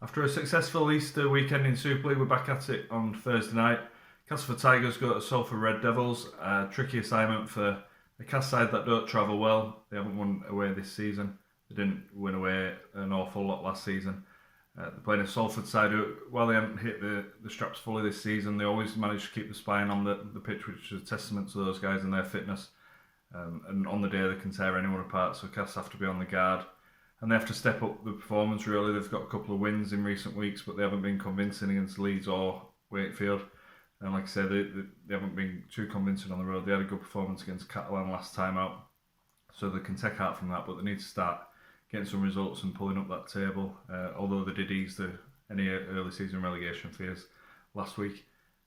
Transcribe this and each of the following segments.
After a successful Easter weekend in Super League, we're back at it on Thursday night. Castleford Tigers go to Salford Red Devils. A tricky assignment for a Cas side that don't travel well. They haven't won away this season. They didn't win away an awful lot last season. They're playing a Salford side who, while they haven't hit the straps fully this season, they always manage to keep the spine on the pitch, which is a testament to those guys and their fitness. And on the day they can tear anyone apart, so Cas have to be on the guard. And they have to step up the performance, really. They've got a couple of wins in recent weeks, but they haven't been convincing against Leeds or Wakefield. And like I said, they haven't been too convincing on the road. They had a good performance against Catalan last time out, so they can take heart from that, but they need to start getting some results and pulling up that table, although they did ease any early season relegation fears last week.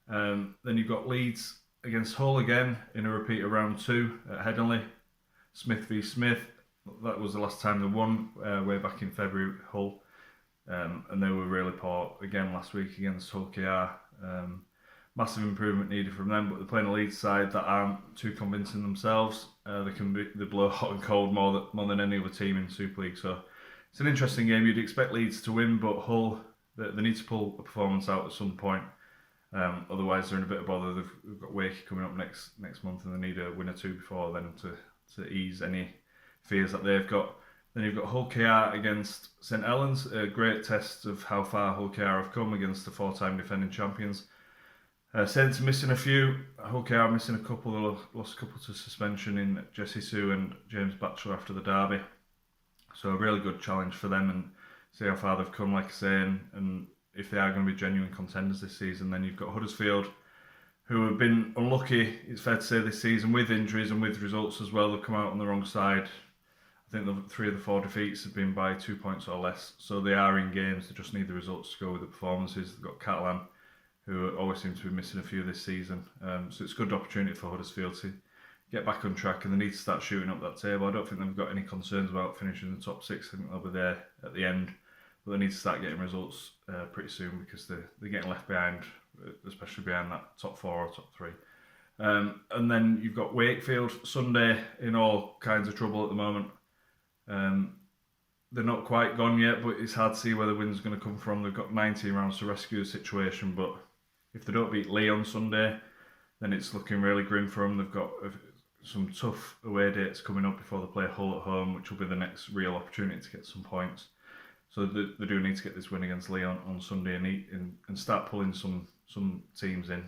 Then you've got Leeds against Hull again in a repeat of round 2 at Headingley. Smith v Smith. That was the last time they won, way back in February, Hull. And they were really poor again last week against Hull KR. Massive improvement needed from them, but they're playing a Leeds side that aren't too convincing themselves. They blow hot and cold more than any other team in Super League. So it's an interesting game. You'd expect Leeds to win, but Hull, they need to pull a performance out at some point. Otherwise, they're in a bit of bother. They've got Wakey coming up next month, and they need a win or two before then to ease any fears that they've got. Then you've got Hull KR against St Helens, a great test of how far Hull KR have come against the 4-time defending champions. Saints missing a few, Hull KR missing a couple. They lost a couple to suspension in Jesse Sue and James Batchelor after the derby. So a really good challenge for them, and see how far they've come, like I say, and if they are going to be genuine contenders this season. Then you've got Huddersfield, who have been unlucky, it's fair to say, this season with injuries and with results as well. They've come out on the wrong side. I think 3 of the 4 defeats have been by 2 points or less. So they are in games, they just need the results to go with the performances. They've got Catalan, who always seem to be missing a few this season. So it's a good opportunity for Huddersfield to get back on track, and they need to start shooting up that table. I don't think they've got any concerns about finishing in the top 6. I think they'll be there at the end. But they need to start getting results pretty soon, because they're getting left behind, especially behind that top 4 or top 3. And then you've got Wakefield, Sunday, in all kinds of trouble at the moment. They're not quite gone yet, but it's hard to see where the win's going to come from. They've got 19 rounds to rescue the situation, but if they don't beat Lee on Sunday, then it's looking really grim for them. They've got some tough away dates coming up before they play Hull at home, which will be the next real opportunity to get some points. So they do need to get this win against Lee on Sunday and start pulling some teams in.